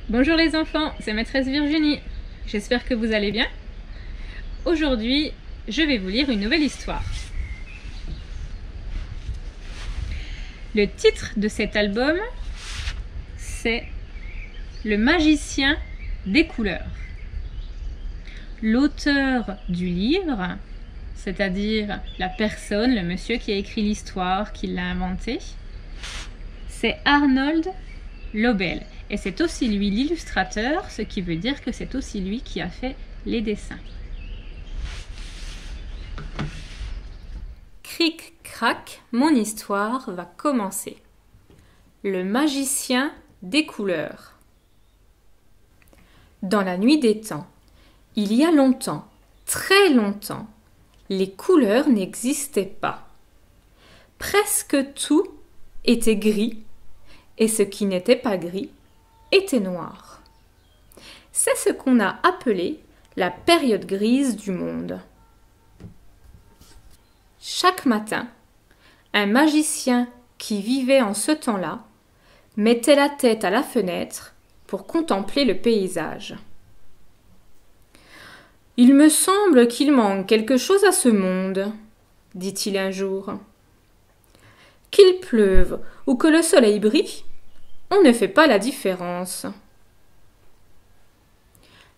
Bonjour les enfants, c'est maîtresse Virginie. J'espère que vous allez bien. Aujourd'hui, je vais vous lire une nouvelle histoire. Le titre de cet album, c'est Le magicien des couleurs. L'auteur du livre, c'est-à-dire la personne, le monsieur qui a écrit l'histoire, qui l'a inventé, c'est Arnold Lobel. Et c'est aussi lui l'illustrateur, ce qui veut dire que c'est aussi lui qui a fait les dessins. Cric-crac, mon histoire va commencer. Le magicien des couleurs. Dans la nuit des temps, il y a longtemps, très longtemps, les couleurs n'existaient pas. Presque tout était gris, et ce qui n'était pas gris était noir. C'est ce qu'on a appelé la période grise du monde. Chaque matin, un magicien qui vivait en ce temps-là mettait la tête à la fenêtre pour contempler le paysage. « Il me semble qu'il manque quelque chose à ce monde, » dit-il un jour. « Qu'il pleuve ou que le soleil brille, on ne fait pas la différence. »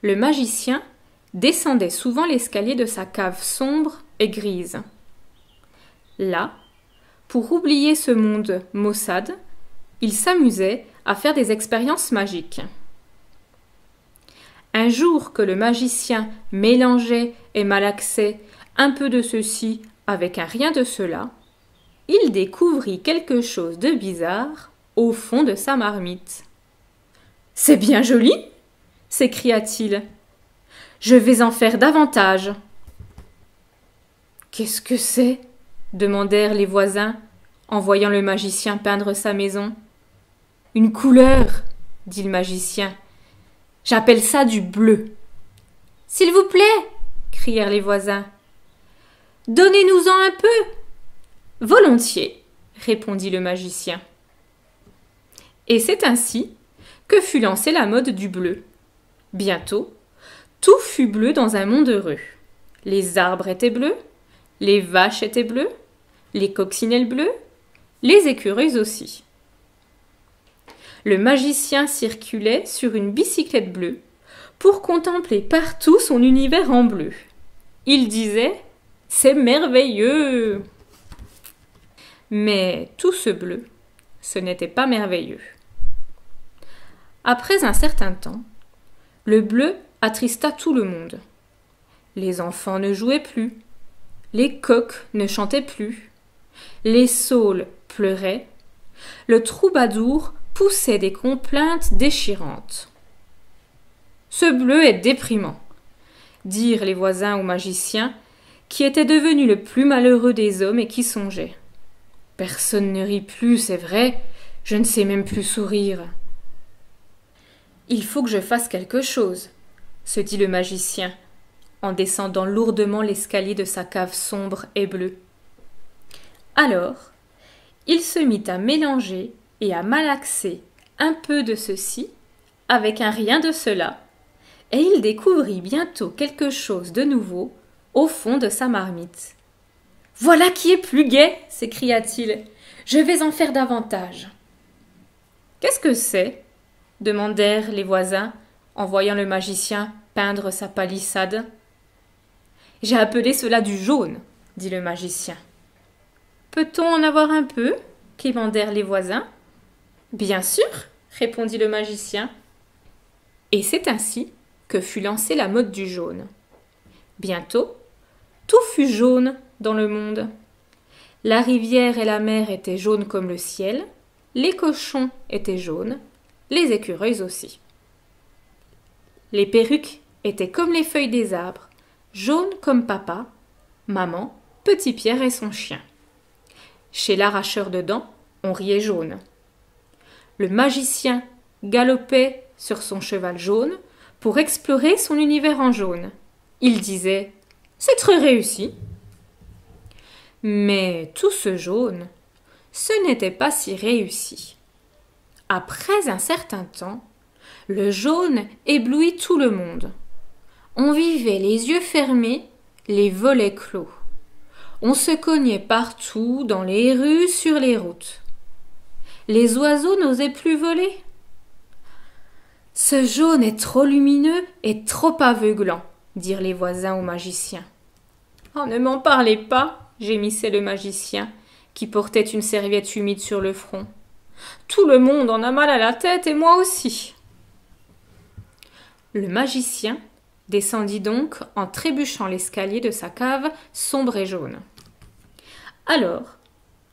Le magicien descendait souvent l'escalier de sa cave sombre et grise. Là, pour oublier ce monde maussade, il s'amusait à faire des expériences magiques. Un jour que le magicien mélangeait et malaxait un peu de ceci avec un rien de cela, il découvrit quelque chose de bizarre au fond de sa marmite. « C'est bien joli !» s'écria-t-il. « Je vais en faire davantage. »« Qu'est-ce que c'est ?» demandèrent les voisins en voyant le magicien peindre sa maison. « Une couleur, » dit le magicien. « J'appelle ça du bleu. »« S'il vous plaît !» crièrent les voisins. « Donnez-nous-en un peu. »« Volontiers, » répondit le magicien. Et c'est ainsi que fut lancée la mode du bleu. Bientôt, tout fut bleu dans un monde heureux. Les arbres étaient bleus, les vaches étaient bleues, les coccinelles bleues, les écureuils aussi. Le magicien circulait sur une bicyclette bleue pour contempler partout son univers en bleu. Il disait « C'est merveilleux !» Mais tout ce bleu, ce n'était pas merveilleux. Après un certain temps, le bleu attrista tout le monde. Les enfants ne jouaient plus, les coqs ne chantaient plus, les saules pleuraient, le troubadour poussait des complaintes déchirantes. « Ce bleu est déprimant », dirent les voisins au magicien, qui était devenu le plus malheureux des hommes et qui songeait. « Personne ne rit plus, c'est vrai, je ne sais même plus sourire. »« Il faut que je fasse quelque chose, » se dit le magicien, en descendant lourdement l'escalier de sa cave sombre et bleue. Alors, il se mit à mélanger et à malaxer un peu de ceci avec un rien de cela, et il découvrit bientôt quelque chose de nouveau au fond de sa marmite. « Voilà qui est plus gai !» s'écria-t-il. « Je vais en faire davantage. »« Qu'est-ce que c'est ?» demandèrent les voisins en voyant le magicien peindre sa palissade. « J'ai appelé cela du jaune, » dit le magicien. « Peut-on en avoir un peu ?» quémandèrent les voisins. « Bien sûr, » répondit le magicien. Et c'est ainsi que fut lancée la mode du jaune. Bientôt, tout fut jaune dans le monde. La rivière et la mer étaient jaunes comme le ciel, les cochons étaient jaunes, les écureuils aussi. Les perruques étaient comme les feuilles des arbres, jaunes comme papa, maman, Petit Pierre et son chien. Chez l'arracheur de dents, on riait jaune. Le magicien galopait sur son cheval jaune pour explorer son univers en jaune. Il disait « C'est très réussi !» Mais tout ce jaune, ce n'était pas si réussi. Après un certain temps, Le jaune éblouit tout le monde. On vivait les yeux fermés, les volets clos. On se cognait partout, dans les rues, sur les routes. Les oiseaux n'osaient plus voler. Ce jaune est trop lumineux et trop aveuglant, dirent les voisins au magicien. Oh, ne m'en parlez pas, gémissait le magicien, qui portait une serviette humide sur le front. Tout le monde en a mal à la tête et moi aussi. Le magicien descendit donc en trébuchant l'escalier de sa cave sombre et jaune. Alors,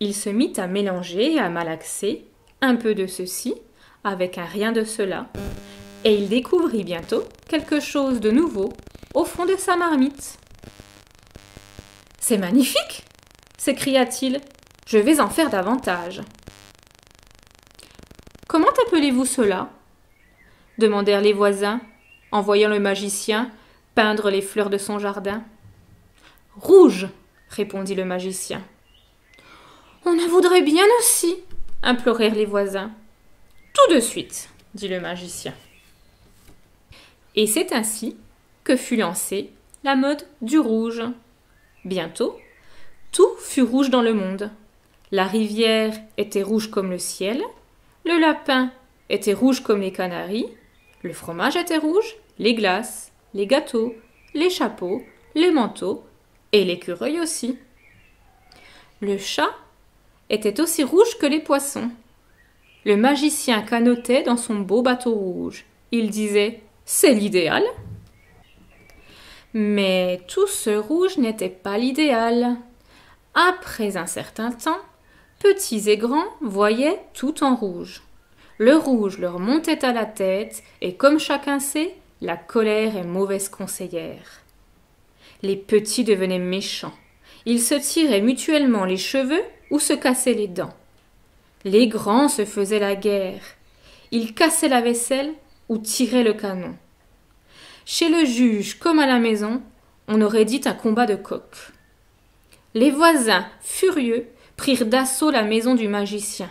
il se mit à mélanger et à malaxer un peu de ceci avec un rien de cela, et il découvrit bientôt quelque chose de nouveau au fond de sa marmite. « C'est magnifique !» s'écria-t-il. « Je vais en faire davantage. »« Comment appelez-vous cela ?» demandèrent les voisins, en voyant le magicien peindre les fleurs de son jardin. « Rouge !» répondit le magicien. « On en voudrait bien aussi !» implorèrent les voisins. « Tout de suite !» dit le magicien. Et c'est ainsi que fut lancée la mode du rouge. Bientôt, tout fut rouge dans le monde. La rivière était rouge comme le ciel, le lapin était rouge comme les canaris, le fromage était rouge, les glaces, les gâteaux, les chapeaux, les manteaux et l'écureuil aussi. Le chat était aussi rouge que les poissons. Le magicien canotait dans son beau bateau rouge. Il disait « C'est l'idéal ». Mais tout ce rouge n'était pas l'idéal. Après un certain temps, petits et grands voyaient tout en rouge. Le rouge leur montait à la tête et comme chacun sait, la colère est mauvaise conseillère. Les petits devenaient méchants. Ils se tiraient mutuellement les cheveux ou se cassaient les dents. Les grands se faisaient la guerre. Ils cassaient la vaisselle ou tiraient le canon. Chez le juge comme à la maison, on aurait dit un combat de coqs. Les voisins, furieux, prirent d'assaut la maison du magicien.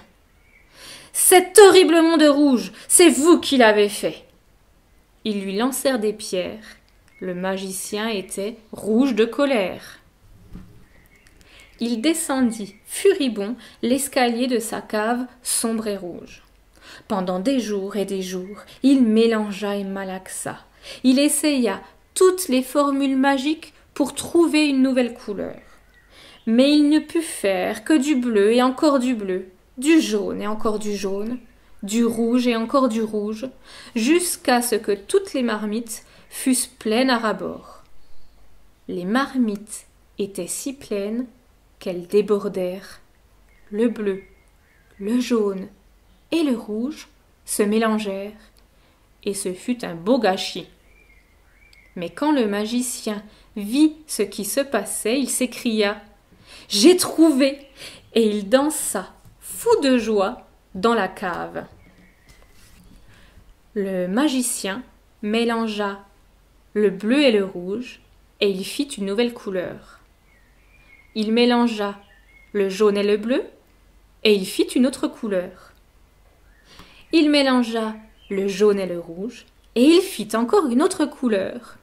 « Cet horrible monde rouge, c'est vous qui l'avez fait !» Ils lui lancèrent des pierres. Le magicien était rouge de colère. Il descendit, furibond, l'escalier de sa cave sombre et rouge. Pendant des jours, il mélangea et malaxa. Il essaya toutes les formules magiques pour trouver une nouvelle couleur. Mais il ne put faire que du bleu et encore du bleu, du jaune et encore du jaune, du rouge et encore du rouge, jusqu'à ce que toutes les marmites fussent pleines à ras-bord. Les marmites étaient si pleines qu'elles débordèrent. Le bleu, le jaune et le rouge se mélangèrent, et ce fut un beau gâchis. Mais quand le magicien vit ce qui se passait, il s'écria « J'ai trouvé !» et il dansa, fou de joie, dans la cave. Le magicien mélangea le bleu et le rouge, et il fit une nouvelle couleur. Il mélangea le jaune et le bleu, et il fit une autre couleur. Il mélangea le jaune et le rouge, et il fit encore une autre couleur.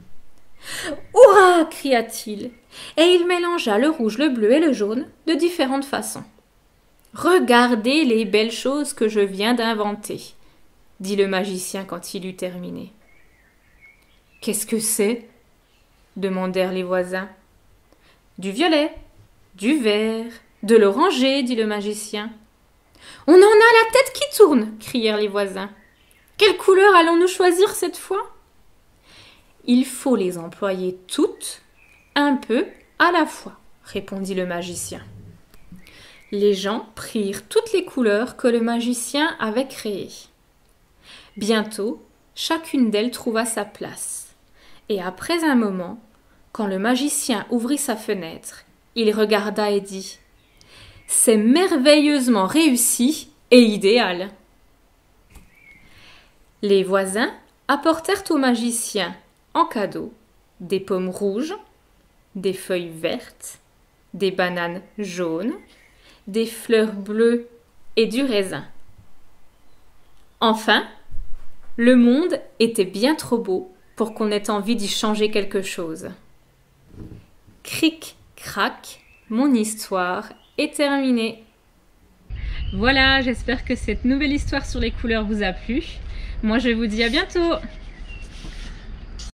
« Hurrah !» cria-t-il, et il mélangea le rouge, le bleu et le jaune de différentes façons. « Regardez les belles choses que je viens d'inventer !» dit le magicien quand il eut terminé. « Qu'est-ce que c'est ?» demandèrent les voisins. « Du violet, du vert, de l'oranger, dit le magicien. « On en a la tête qui tourne !» crièrent les voisins. « Quelle couleur allons-nous choisir cette fois ?» Il faut les employer toutes, un peu à la fois, répondit le magicien. Les gens prirent toutes les couleurs que le magicien avait créées. Bientôt, chacune d'elles trouva sa place. Et après un moment, quand le magicien ouvrit sa fenêtre, il regarda et dit « C'est merveilleusement réussi et idéal !» Les voisins apportèrent au magicien en cadeau des pommes rouges, des feuilles vertes, des bananes jaunes, des fleurs bleues et du raisin. Enfin, Le monde était bien trop beau pour qu'on ait envie d'y changer quelque chose. Cric, crac, mon histoire est terminée. Voilà, j'espère que cette nouvelle histoire sur les couleurs vous a plu. Moi, je vous dis à bientôt!